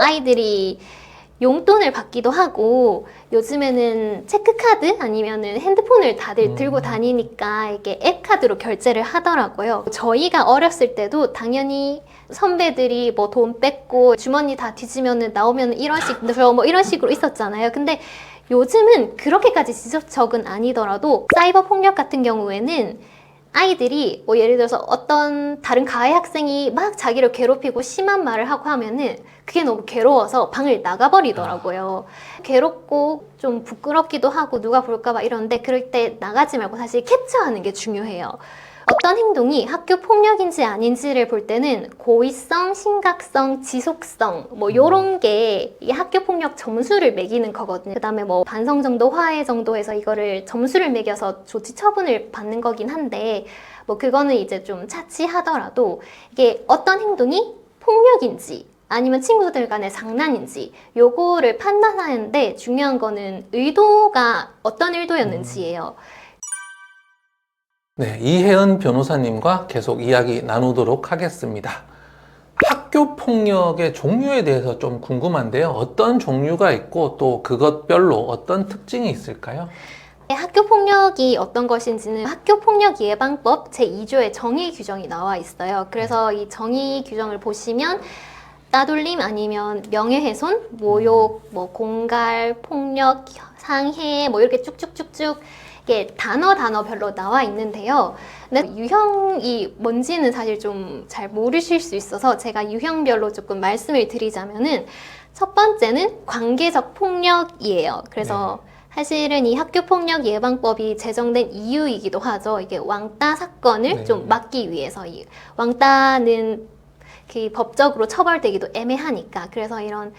아이들이 용돈을 받기도 하고 요즘에는 체크카드 아니면은 핸드폰을 다들 들고 다니니까 이게 앱카드로 결제를 하더라고요. 저희가 어렸을 때도 당연히 선배들이 뭐 돈 뺏고 주머니 다 뒤지면은 나오면 1원씩 저 뭐 이런 식으로 있었잖아요. 근데 요즘은 그렇게까지 지적은 아니더라도 사이버 폭력 같은 경우에는 아이들이 뭐 예를 들어서 어떤 다른 가해 학생이 막 자기를 괴롭히고 심한 말을 하고 하면은 그게 너무 괴로워서 방을 나가버리더라고요. 괴롭고 좀 부끄럽기도 하고 누가 볼까 봐 이러는데 그럴 때 나가지 말고 사실 캡처하는 게 중요해요. 어떤 행동이 학교 폭력인지 아닌지를 볼 때는 고의성, 심각성, 지속성 뭐 요런 게 이 학교 폭력 점수를 매기는 거거든요. 그다음에 뭐 반성 정도, 화해 정도 해서 이거를 점수를 매겨서 조치 처분을 받는 거긴 한데 뭐 그거는 이제 좀 차치하더라도 이게 어떤 행동이 폭력인지 아니면 친구들 간의 장난인지 요거를 판단하는데 중요한 거는 의도가 어떤 의도였는지예요. 네, 이혜은 변호사님과 계속 이야기 나누도록 하겠습니다. 학교 폭력의 종류에 대해서 좀 궁금한데요. 어떤 종류가 있고 또 그것별로 어떤 특징이 있을까요? 학교 폭력이 어떤 것인지는 학교 폭력 예방법 제2조의 정의 규정이 나와 있어요. 그래서 이 정의 규정을 보시면 따돌림 아니면 명예훼손, 모욕, 뭐 공갈, 폭력, 상해 뭐 이렇게 쭉쭉쭉쭉 이게 단어별로 나와 있는데요. 근데 유형이 뭔지는 사실 좀 잘 모르실 수 있어서 제가 유형별로 조금 말씀을 드리자면은 첫 번째는 관계적 폭력이에요. 그래서 사실은 이 학교폭력 예방법이 제정된 이유이기도 하죠. 이게 왕따 사건을 좀 막기 위해서 이 왕따는 그 법적으로 처벌되기도 애매하니까 그래서 이런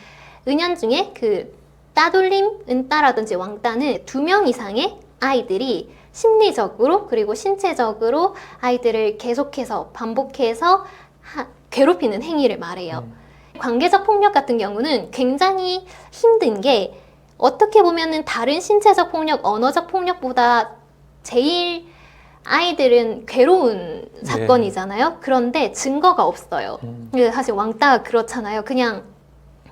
은연중에 그 따돌림, 은따라든지 왕따는 2명 이상의 아이들이 심리적으로 그리고 신체적으로 아이들을 계속해서 반복해서 괴롭히는 행위를 말해요. 관계적 폭력 같은 경우는 굉장히 힘든 게 어떻게 보면은 다른 신체적 폭력, 언어적 폭력보다 제일 아이들은 괴로운 사건이잖아요. 그런데 증거가 없어요. 사실 왕따가 그렇잖아요. 그냥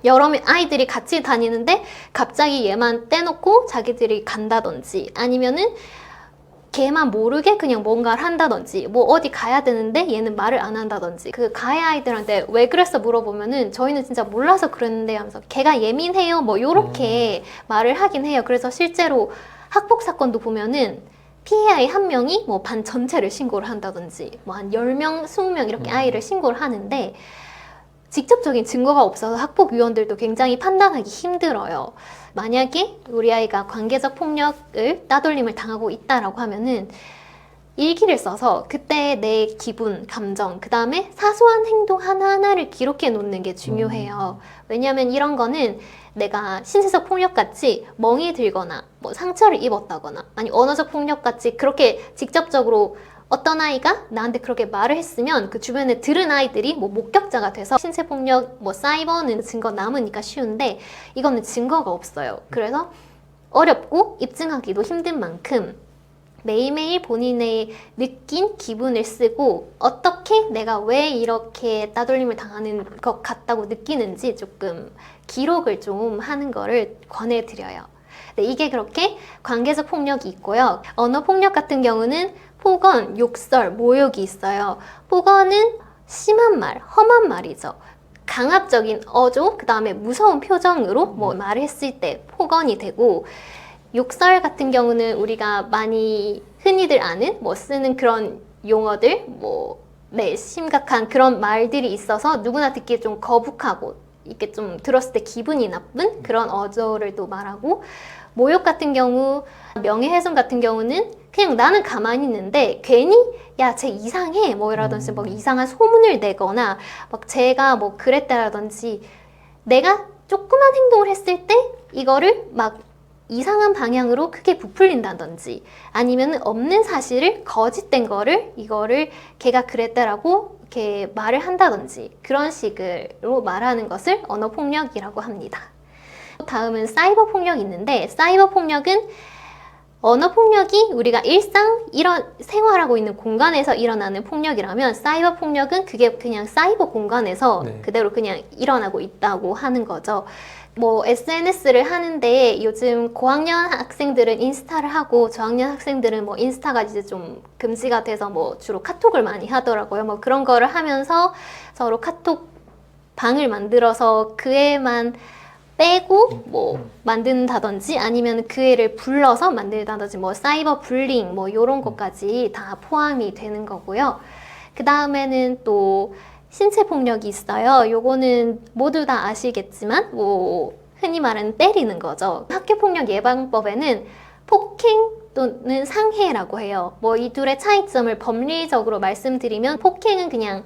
여러 아이들이 같이 다니는데 갑자기 얘만 떼놓고 자기들이 간다든지 아니면은 걔만 모르게 그냥 뭔가를 한다든지 뭐 어디 가야 되는데 얘는 말을 안 한다든지 그 가해 아이들한테 왜 그랬어 물어보면은 저희는 진짜 몰라서 그랬는데 하면서 걔가 예민해요 뭐 요렇게 말을 하긴 해요. 그래서 실제로 학폭 사건도 보면은 피해 아이 한 명이 뭐 반 전체를 신고를 한다든지 뭐 한 10명, 20명 이렇게 아이를 신고를 하는데 직접적인 증거가 없어서 학폭위원들도 굉장히 판단하기 힘들어요. 만약에 우리 아이가 관계적 폭력을 따돌림을 당하고 있다라고 하면은 일기를 써서 그때 내 기분, 감정, 그 다음에 사소한 행동 하나하나를 기록해 놓는 게 중요해요. 왜냐하면 이런 거는 내가 신체적 폭력같이 멍이 들거나 뭐 상처를 입었다거나 아니 언어적 폭력같이 그렇게 직접적으로 어떤 아이가 나한테 그렇게 말을 했으면 그 주변에 들은 아이들이 뭐 목격자가 돼서 신체폭력, 뭐 사이버는 증거 남으니까 쉬운데 이거는 증거가 없어요. 그래서 어렵고 입증하기도 힘든 만큼 매일매일 본인의 느낀 기분을 쓰고 어떻게 내가 왜 이렇게 따돌림을 당하는 것 같다고 느끼는지 조금 기록을 좀 하는 거를 권해드려요. 네, 이게 그렇게 관계적 폭력이 있고요. 언어 폭력 같은 경우는 폭언, 욕설, 모욕이 있어요. 폭언은 심한 말, 험한 말이죠. 강압적인 어조, 그 다음에 무서운 표정으로 뭐 말을 했을 때 폭언이 되고 욕설 같은 경우는 우리가 많이 흔히들 아는 뭐 쓰는 그런 용어들 심각한 그런 말들이 있어서 누구나 듣기에 좀 거북하고 이렇게 좀 들었을 때 기분이 나쁜 그런 어조를 또 말하고 모욕 같은 경우 명예훼손 같은 경우는 그냥 나는 가만히 있는데 괜히 야 쟤 이상해 뭐 이라든지 뭐 이상한 소문을 내거나 막 쟤가 뭐 그랬다라든지 내가 조그만 행동을 했을 때 이거를 막 이상한 방향으로 크게 부풀린다든지 아니면 없는 사실을 거짓된 거를 이거를 걔가 그랬다라고 이렇게 말을 한다든지 그런 식으로 말하는 것을 언어폭력이라고 합니다. 다음은 사이버 폭력이 있는데 사이버 폭력은 언어 폭력이 우리가 일상 생활하고 있는 공간에서 일어나는 폭력이라면 사이버 폭력은 그게 그냥 사이버 공간에서 네. 그대로 그냥 일어나고 있다고 하는 거죠. 뭐 SNS를 하는데 요즘 고학년 학생들은 인스타를 하고 저학년 학생들은 뭐 인스타가 이제 좀 금지가 돼서 뭐 주로 카톡을 많이 하더라고요. 뭐 그런 거를 하면서 서로 카톡 방을 만들어서 그 애만 빼고 뭐 만든다든지 아니면 그 애를 불러서 만든다든지 뭐 사이버 불링 뭐 이런 것까지 다 포함이 되는 거고요. 그 다음에는 또 신체 폭력이 있어요. 요거는 모두 다 아시겠지만 뭐 흔히 말하는 때리는 거죠. 학교 폭력 예방법에는 폭행 또는 상해라고 해요. 뭐 이 둘의 차이점을 법리적으로 말씀드리면 폭행은 그냥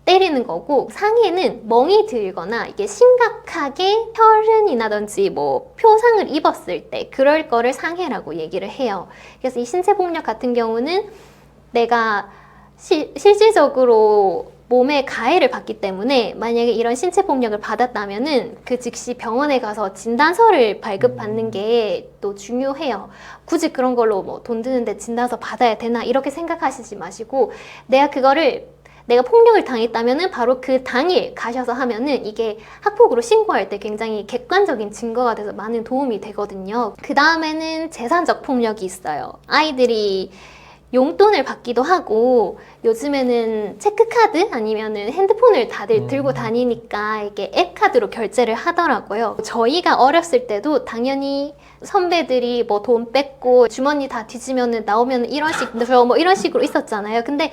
때리는 거고 상해는 멍이 들거나 이게 심각하게 혈흔이 나든지 뭐 표상을 입었을 때 그럴 거를 상해라고 얘기를 해요. 그래서 이 신체 폭력 같은 경우는 내가 실질적으로 몸에 가해를 받기 때문에 만약에 이런 신체 폭력을 받았다면은 그 즉시 병원에 가서 진단서를 발급받는 게 또 중요해요. 굳이 그런 걸로 뭐 돈 드는데 진단서 받아야 되나 이렇게 생각하시지 마시고 내가 폭력을 당했다면은 바로 그 당일 가셔서 하면은 이게 학폭으로 신고할 때 굉장히 객관적인 증거가 돼서 많은 도움이 되거든요. 그 다음에는 재산적 폭력이 있어요. 아이들이 용돈을 받기도 하고 요즘에는 체크카드 아니면은 핸드폰을 다들 들고 다니니까 이게 앱카드로 결제를 하더라고요. 저희가 어렸을 때도 당연히 선배들이 뭐 돈 뺏고 주머니 다 뒤지면은 나오면 이런 식으로 있었잖아요. 근데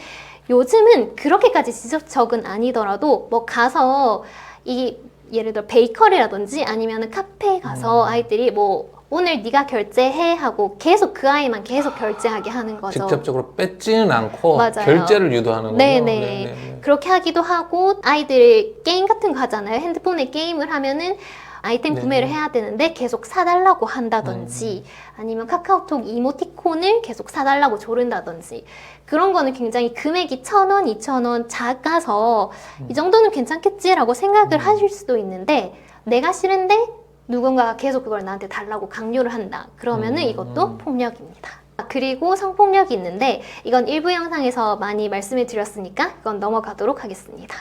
요즘은 그렇게까지 지적은 아니더라도 뭐 가서 예를 들어 베이커리라든지 아니면 카페에 가서 아이들이 뭐 오늘 네가 결제해 하고 계속 그 아이만 계속 결제하게 하는 거죠. 직접적으로 뺏지는 않고 맞아요. 결제를 유도하는 거죠. 네네. 그렇게 하기도 하고 아이들 게임 같은 거 하잖아요. 핸드폰에 게임을 하면은 아이템 구매를 해야 되는데 계속 사달라고 한다든지 아니면 카카오톡 이모티콘을 계속 사달라고 조른다든지 그런 거는 굉장히 금액이 1,000원, 2,000원 작아서 이 정도는 괜찮겠지라고 생각을 하실 수도 있는데 내가 싫은데 누군가가 계속 그걸 나한테 달라고 강요를 한다. 그러면은 이것도 폭력입니다. 그리고 성폭력이 있는데 이건 일부 영상에서 많이 말씀을 드렸으니까 이건 넘어가도록 하겠습니다.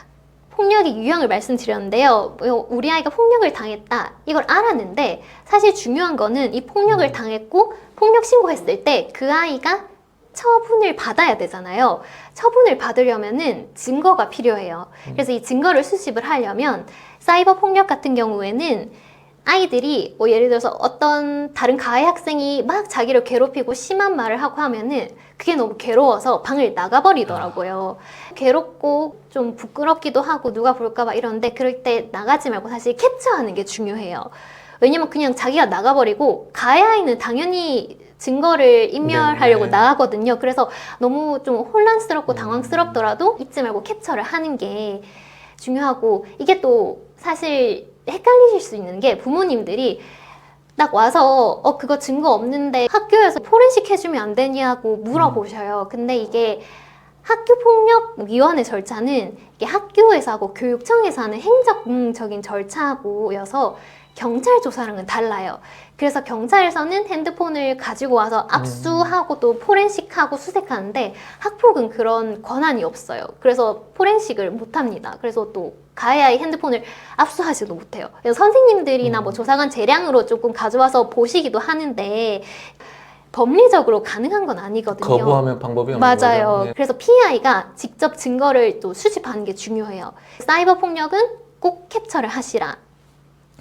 폭력의 유형을 말씀드렸는데요. 우리 아이가 폭력을 당했다. 이걸 알았는데 사실 중요한 거는 이 폭력을 당했고 폭력 신고했을 때 그 아이가 처분을 받아야 되잖아요. 처분을 받으려면은 증거가 필요해요. 그래서 이 증거를 수집을 하려면 사이버 폭력 같은 경우에는 아이들이 뭐 예를 들어서 어떤 다른 가해 학생이 막 자기를 괴롭히고 심한 말을 하고 하면은 그게 너무 괴로워서 방을 나가버리더라고요. 괴롭고 좀 부끄럽기도 하고 누가 볼까 봐 이러는데 그럴 때 나가지 말고 사실 캡처하는 게 중요해요. 왜냐면 그냥 자기가 나가버리고 가해 아이는 당연히 증거를 인멸하려고 나가거든요. 그래서 너무 좀 혼란스럽고 당황스럽더라도 잊지 말고 캡처를 하는 게 중요하고 이게 또 사실 헷갈리실 수 있는 게 부모님들이 딱 와서 그거 증거 없는데 학교에서 포렌식 해주면 안 되냐고 물어보셔요. 근데 이게 학교폭력위원회 절차는 이게 학교에서 하고 교육청에서 하는 행정적인 절차고여서 경찰 조사랑은 달라요. 그래서 경찰에서는 핸드폰을 가지고 와서 압수하고 또 포렌식하고 수색하는데 학폭은 그런 권한이 없어요. 그래서 포렌식을 못합니다. 그래서 또 가해 아이 핸드폰을 압수하지도 못해요. 그래서 선생님들이나 뭐 조사관 재량으로 조금 가져와서 보시기도 하는데 법리적으로 가능한 건 아니거든요. 거부하면 방법이 없는 거죠. 맞아요. 네. 그래서 피해아이가 직접 증거를 또 수집하는 게 중요해요. 사이버 폭력은 꼭 캡처를 하시라.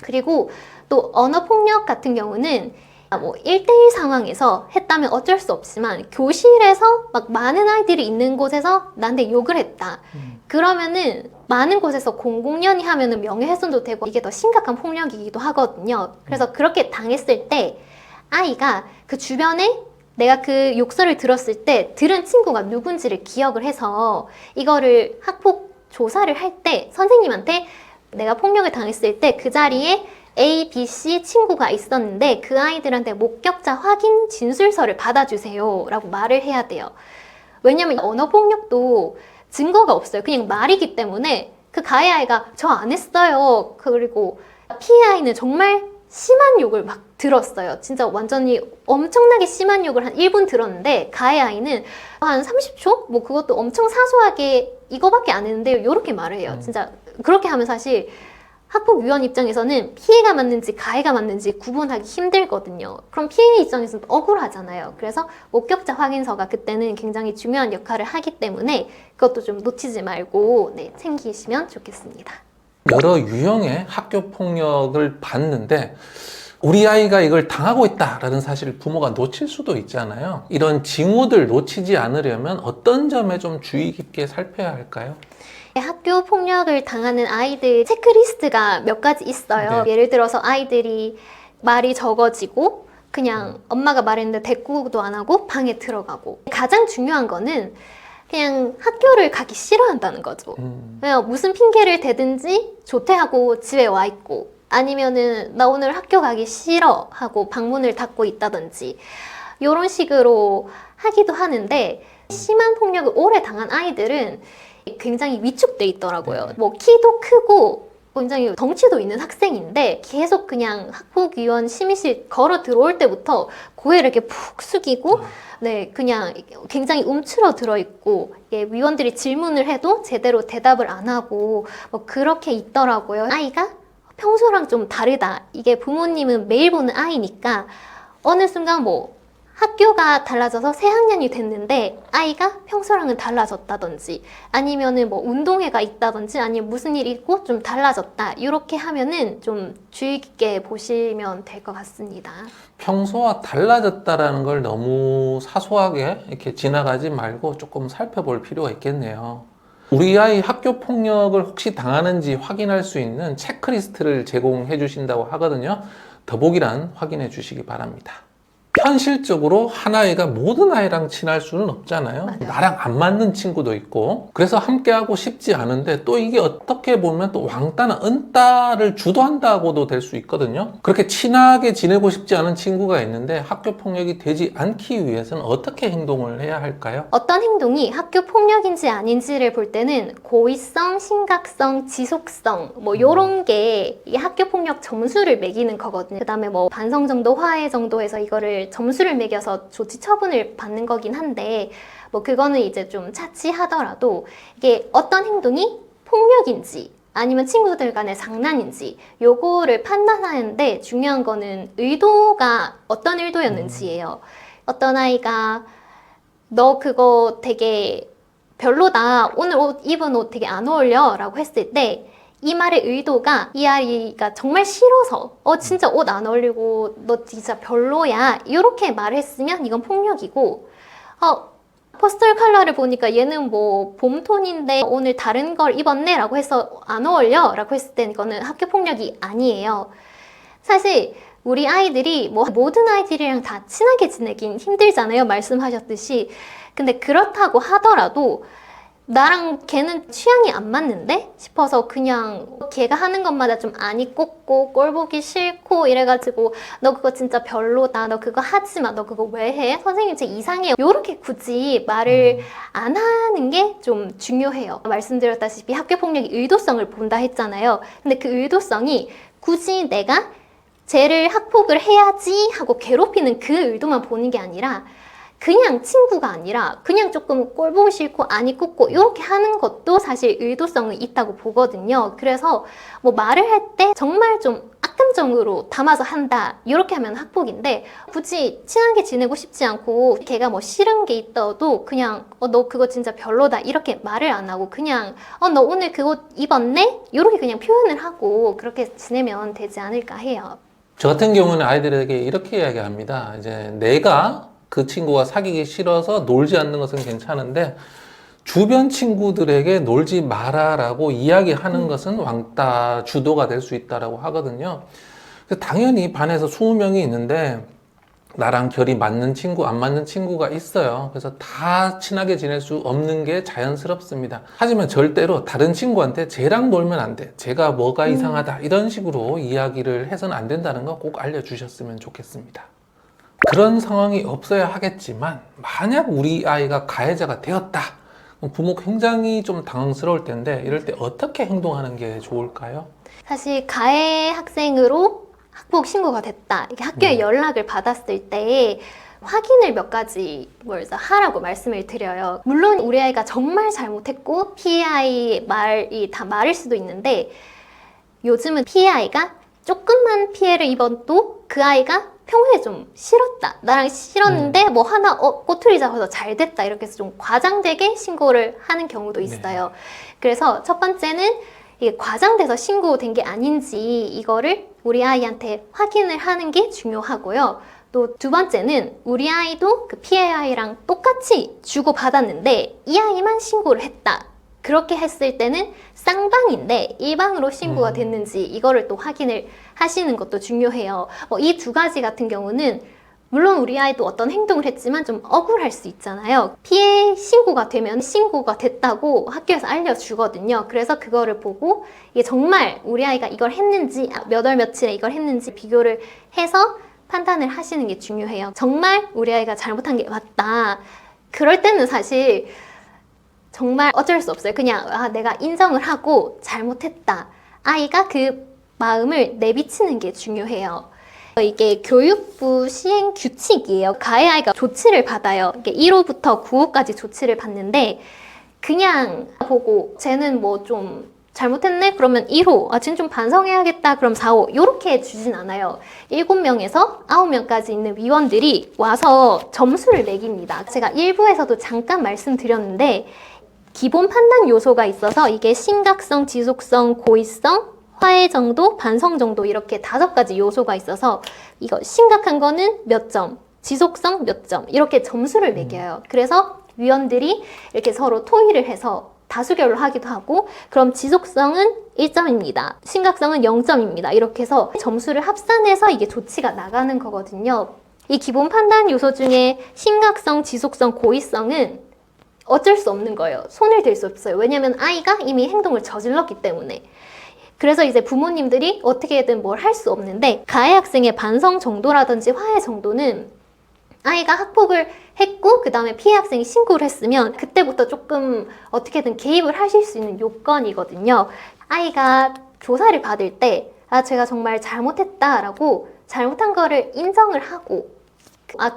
그리고 또 언어 폭력 같은 경우는 뭐 1대1 상황에서 했다면 어쩔 수 없지만 교실에서 막 많은 아이들이 있는 곳에서 나한테 욕을 했다. 그러면은 많은 곳에서 공공연히 하면은 명예훼손도 되고 이게 더 심각한 폭력이기도 하거든요. 그래서 그렇게 당했을 때 아이가 그 주변에 내가 그 욕설을 들었을 때 들은 친구가 누군지를 기억을 해서 이거를 학폭 조사를 할 때 선생님한테 내가 폭력을 당했을 때 그 자리에 A, B, C 친구가 있었는데 그 아이들한테 목격자 확인 진술서를 받아주세요 라고 말을 해야 돼요. 왜냐면 언어폭력도 증거가 없어요. 그냥 말이기 때문에 그 가해 아이가 저 안 했어요. 그리고 피해 아이는 정말 심한 욕을 막 들었어요. 진짜 완전히 엄청나게 심한 욕을 한 1분 들었는데 가해 아이는 한 30초? 뭐 그것도 엄청 사소하게 이거밖에 안 했는데 이렇게 말을 해요. 진짜 그렇게 하면 사실 학폭위원 입장에서는 피해가 맞는지 가해가 맞는지 구분하기 힘들거든요. 그럼 피해 입장에서는 억울하잖아요. 그래서 목격자 확인서가 그때는 굉장히 중요한 역할을 하기 때문에 그것도 좀 놓치지 말고 네, 챙기시면 좋겠습니다. 여러 유형의 학교 폭력을 봤는데 우리 아이가 이걸 당하고 있다라는 사실을 부모가 놓칠 수도 있잖아요. 이런 징후들 놓치지 않으려면 어떤 점에 좀 주의 깊게 살펴야 할까요? 학교 폭력을 당하는 아이들 체크리스트가 몇 가지 있어요. 네. 예를 들어서 아이들이 말이 적어지고 그냥 엄마가 말했는데 대꾸도 안 하고 방에 들어가고 가장 중요한 거는 그냥 학교를 가기 싫어한다는 거죠. 그냥 무슨 핑계를 대든지 조퇴하고 집에 와 있고 아니면은 나 오늘 학교 가기 싫어 하고 방문을 닫고 있다든지 이런 식으로 하기도 하는데 심한 폭력을 오래 당한 아이들은 굉장히 위축돼 있더라고요. 뭐 키도 크고 굉장히 덩치도 있는 학생인데 계속 그냥 학폭위원 심의실 걸어 들어올 때부터 고개를 이렇게 푹 숙이고 네, 그냥 굉장히 움츠러 들어 있고 위원들이 질문을 해도 제대로 대답을 안 하고 뭐 그렇게 있더라고요. 아이가 평소랑 좀 다르다. 이게 부모님은 매일 보는 아이니까 어느 순간 뭐 학교가 달라져서 새 학년이 됐는데 아이가 평소랑은 달라졌다든지 아니면은 뭐 운동회가 있다든지 아니면 무슨 일이 있고 좀 달라졌다 이렇게 하면은 좀 주의 깊게 보시면 될 것 같습니다. 평소와 달라졌다라는 걸 너무 사소하게 이렇게 지나가지 말고 조금 살펴볼 필요가 있겠네요. 우리 아이 학교 폭력을 혹시 당하는지 확인할 수 있는 체크리스트를 제공해 주신다고 하거든요. 더보기란 확인해 주시기 바랍니다. 현실적으로 한 아이가 모든 아이랑 친할 수는 없잖아요. 맞아요. 나랑 안 맞는 친구도 있고 그래서 함께하고 싶지 않은데 또 이게 어떻게 보면 또 왕따나 은따를 주도한다고도 될 수 있거든요. 그렇게 친하게 지내고 싶지 않은 친구가 있는데 학교 폭력이 되지 않기 위해서는 어떻게 행동을 해야 할까요? 어떤 행동이 학교 폭력인지 아닌지를 볼 때는 고의성, 심각성, 지속성 뭐 요런 게 이 학교 폭력 점수를 매기는 거거든요. 그다음에 뭐 반성 정도, 화해 정도에서 이거를 점수를 매겨서 조치 처분을 받는 거긴 한데 뭐 그거는 이제 좀 차치하더라도 이게 어떤 행동이 폭력인지 아니면 친구들 간의 장난인지 요거를 판단하는데 중요한 거는 의도가 어떤 의도였는지예요. 어떤 아이가 너 그거 되게 별로다. 오늘 옷 입은 옷 되게 안 어울려 라고 했을 때 이 말의 의도가 이 아이가 정말 싫어서 진짜 옷 안 어울리고 너 진짜 별로야 이렇게 말했으면 이건 폭력이고 퍼스널 컬러를 보니까 얘는 뭐 봄톤인데 오늘 다른 걸 입었네 라고 해서 안 어울려 라고 했을 땐 이거는 학교 폭력이 아니에요. 사실 우리 아이들이 뭐 모든 아이들이랑 다 친하게 지내긴 힘들잖아요. 말씀하셨듯이. 근데 그렇다고 하더라도 나랑 걔는 취향이 안 맞는데 싶어서 그냥 걔가 하는 것마다 좀 안이 꽂고 꼴 보기 싫고 이래가지고 너 그거 진짜 별로다. 너 그거 하지 마. 너 그거 왜 해? 선생님 쟤 이상해요. 이렇게 굳이 말을 안 하는 게 좀 중요해요. 말씀드렸다시피 학교 폭력이 의도성을 본다 했잖아요. 근데 그 의도성이 굳이 내가 쟤를 학폭을 해야지 하고 괴롭히는 그 의도만 보는 게 아니라 그냥 친구가 아니라 그냥 조금 꼴 보기 싫고 안이 꽂고 이렇게 하는 것도 사실 의도성이 있다고 보거든요. 그래서 뭐 말을 할 때 정말 좀 악감정으로 담아서 한다 이렇게 하면 학폭인데 굳이 친하게 지내고 싶지 않고 걔가 뭐 싫은 게 있어도 그냥 너 그거 진짜 별로다 이렇게 말을 안 하고 그냥 너 오늘 그거 입었네? 이렇게 그냥 표현을 하고 그렇게 지내면 되지 않을까 해요. 저 같은 경우는 아이들에게 이렇게 이야기합니다. 이제 내가 그 친구가 사귀기 싫어서 놀지 않는 것은 괜찮은데 주변 친구들에게 놀지 마라라고 이야기하는 것은 왕따 주도가 될 수 있다라고 하거든요. 그래서 당연히 반에서 20명이 있는데 나랑 결이 맞는 친구, 안 맞는 친구가 있어요. 그래서 다 친하게 지낼 수 없는 게 자연스럽습니다. 하지만 절대로 다른 친구한테 쟤랑 놀면 안 돼. 쟤가 뭐가 이상하다. 이런 식으로 이야기를 해서는 안 된다는 거 꼭 알려주셨으면 좋겠습니다. 그런 상황이 없어야 하겠지만 만약 우리 아이가 가해자가 되었다. 그럼 부모 굉장히 좀 당황스러울 텐데 이럴 때 어떻게 행동하는 게 좋을까요? 사실 가해 학생으로 학폭 신고가 됐다. 이게 학교에 연락을 받았을 때 확인을 몇 가지 하라고 말씀을 드려요. 물론 우리 아이가 정말 잘못했고 피해 아이의 말이 다 말일 수도 있는데 요즘은 피해 아이가 조금만 피해를 입어도 그 아이가 평소에 좀 싫었다. 나랑 싫었는데 뭐 하나 꼬투리 잡아서 잘 됐다. 이렇게 해서 좀 과장되게 신고를 하는 경우도 있어요. 그래서 첫 번째는 이게 과장돼서 신고된 게 아닌지 이거를 우리 아이한테 확인을 하는 게 중요하고요. 또 두 번째는 우리 아이도 그 피해 아이랑 똑같이 주고받았는데 이 아이만 신고를 했다. 그렇게 했을 때는 쌍방인데 일방으로 신고가 됐는지 이거를 또 확인을 하시는 것도 중요해요. 이 두 가지 같은 경우는 물론 우리 아이도 어떤 행동을 했지만 좀 억울할 수 있잖아요. 피해 신고가 되면 신고가 됐다고 학교에서 알려주거든요. 그래서 그거를 보고 이게 정말 우리 아이가 이걸 했는지 몇 월 며칠에 이걸 했는지 비교를 해서 판단을 하시는 게 중요해요. 정말 우리 아이가 잘못한 게 맞다. 그럴 때는 사실 정말 어쩔 수 없어요. 그냥 내가 인정을 하고 잘못했다. 아이가 그 마음을 내비치는 게 중요해요. 이게 교육부 시행 규칙이에요. 가해 아이가 조치를 받아요. 이게 1호부터 9호까지 조치를 받는데 그냥 보고 쟤는 뭐 좀 잘못했네? 그러면 1호. 쟤는 좀 반성해야겠다. 그럼 4호. 이렇게 주진 않아요. 7명에서 9명까지 있는 위원들이 와서 점수를 매깁니다. 제가 1부에서도 잠깐 말씀드렸는데 기본 판단 요소가 있어서 이게 심각성, 지속성, 고의성, 화해 정도, 반성 정도 이렇게 5가지 요소가 있어서 이거 심각한 거는 몇 점, 지속성 몇 점 이렇게 점수를 매겨요. 그래서 위원들이 이렇게 서로 토의를 해서 다수결로 하기도 하고 그럼 지속성은 1점입니다. 심각성은 0점입니다. 이렇게 해서 점수를 합산해서 이게 조치가 나가는 거거든요. 이 기본 판단 요소 중에 심각성, 지속성, 고의성은 어쩔 수 없는 거예요. 손을 댈 수 없어요. 왜냐면 아이가 이미 행동을 저질렀기 때문에. 그래서 이제 부모님들이 어떻게든 뭘 할 수 없는데 가해 학생의 반성 정도라든지 화해 정도는 아이가 학폭을 했고 그 다음에 피해 학생이 신고를 했으면 그때부터 조금 어떻게든 개입을 하실 수 있는 요건이거든요. 아이가 조사를 받을 때 제가 정말 잘못했다라고 잘못한 거를 인정을 하고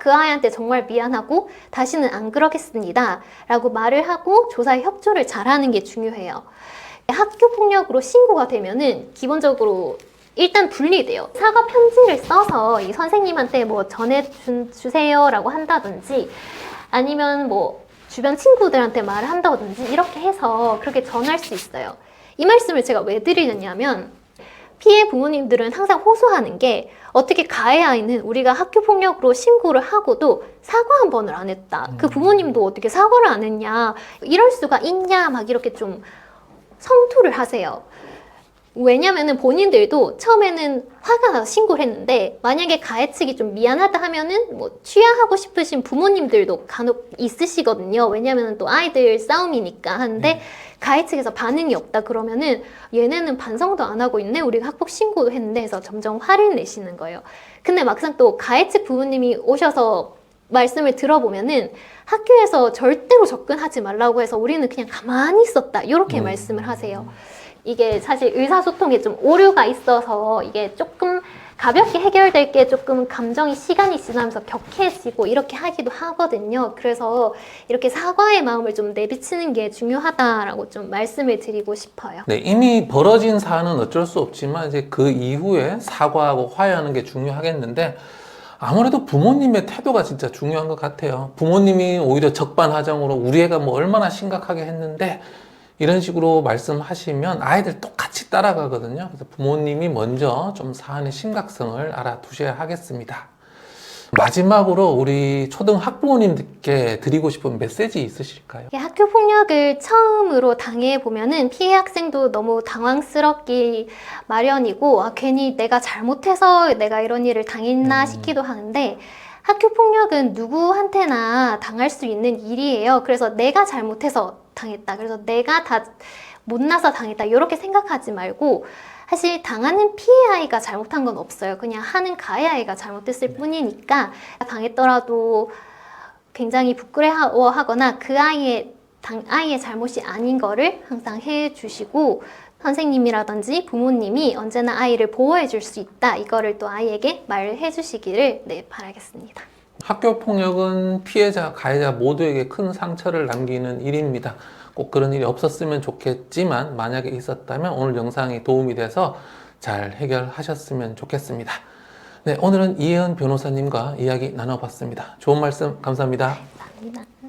그 아이한테 정말 미안하고 다시는 안 그러겠습니다 라고 말을 하고 조사에 협조를 잘하는 게 중요해요. 학교 폭력으로 신고가 되면은 기본적으로 일단 분리돼요. 사과 편지를 써서 이 선생님한테 뭐 전해주세요 라고 한다든지 아니면 뭐 주변 친구들한테 말을 한다든지 이렇게 해서 그렇게 전할 수 있어요. 이 말씀을 제가 왜 드리느냐면 피해 부모님들은 항상 호소하는 게 어떻게 가해 아이는 우리가 학교 폭력으로 신고를 하고도 사과 한 번을 안 했다. 그 부모님도 어떻게 사과를 안 했냐. 이럴 수가 있냐 막 이렇게 좀 성토를 하세요. 왜냐면은 본인들도 처음에는 화가 나서 신고를 했는데 만약에 가해 측이 좀 미안하다 하면은 뭐 취하하고 싶으신 부모님들도 간혹 있으시거든요. 왜냐면은 또 아이들 싸움이니까 하는데 가해 측에서 반응이 없다 그러면은 얘네는 반성도 안 하고 있네. 우리가 학폭 신고도 했는데 해서 점점 화를 내시는 거예요. 근데 막상 또 가해 측 부모님이 오셔서 말씀을 들어보면은 학교에서 절대로 접근하지 말라고 해서 우리는 그냥 가만히 있었다. 이렇게 말씀을 하세요. 이게 사실 의사소통에 좀 오류가 있어서 이게 조금 가볍게 해결될 게 조금 감정이 시간이 지나면서 격해지고 이렇게 하기도 하거든요. 그래서 이렇게 사과의 마음을 좀 내비치는 게 중요하다라고 좀 말씀을 드리고 싶어요. 네, 이미 벌어진 사안은 어쩔 수 없지만 이제 그 이후에 사과하고 화해하는 게 중요하겠는데 아무래도 부모님의 태도가 진짜 중요한 것 같아요. 부모님이 오히려 적반하장으로 우리 애가 뭐 얼마나 심각하게 했는데 이런 식으로 말씀하시면 아이들 똑같이 따라가거든요. 그래서 부모님이 먼저 좀 사안의 심각성을 알아두셔야 하겠습니다. 마지막으로 우리 초등학부모님께 드리고 싶은 메시지 있으실까요? 학교 폭력을 처음으로 당해보면은 피해 학생도 너무 당황스럽기 마련이고 괜히 내가 잘못해서 내가 이런 일을 당했나 싶기도 하는데 학교 폭력은 누구한테나 당할 수 있는 일이에요. 그래서 내가 잘못해서 당했다. 그래서 내가 다 못나서 당했다. 이렇게 생각하지 말고 사실 당하는 피해 아이가 잘못한 건 없어요. 그냥 하는 가해 아이가 잘못했을 뿐이니까 당했더라도 굉장히 부끄러워하거나 그 아이의 잘못이 아닌 거를 항상 해주시고 선생님이라든지 부모님이 언제나 아이를 보호해 줄 수 있다. 이거를 또 아이에게 말해 주시기를 바라겠습니다. 학교 폭력은 피해자, 가해자 모두에게 큰 상처를 남기는 일입니다. 꼭 그런 일이 없었으면 좋겠지만 만약에 있었다면 오늘 영상이 도움이 돼서 잘 해결하셨으면 좋겠습니다. 네, 오늘은 이혜은 변호사님과 이야기 나눠봤습니다. 좋은 말씀 감사합니다. 감사합니다.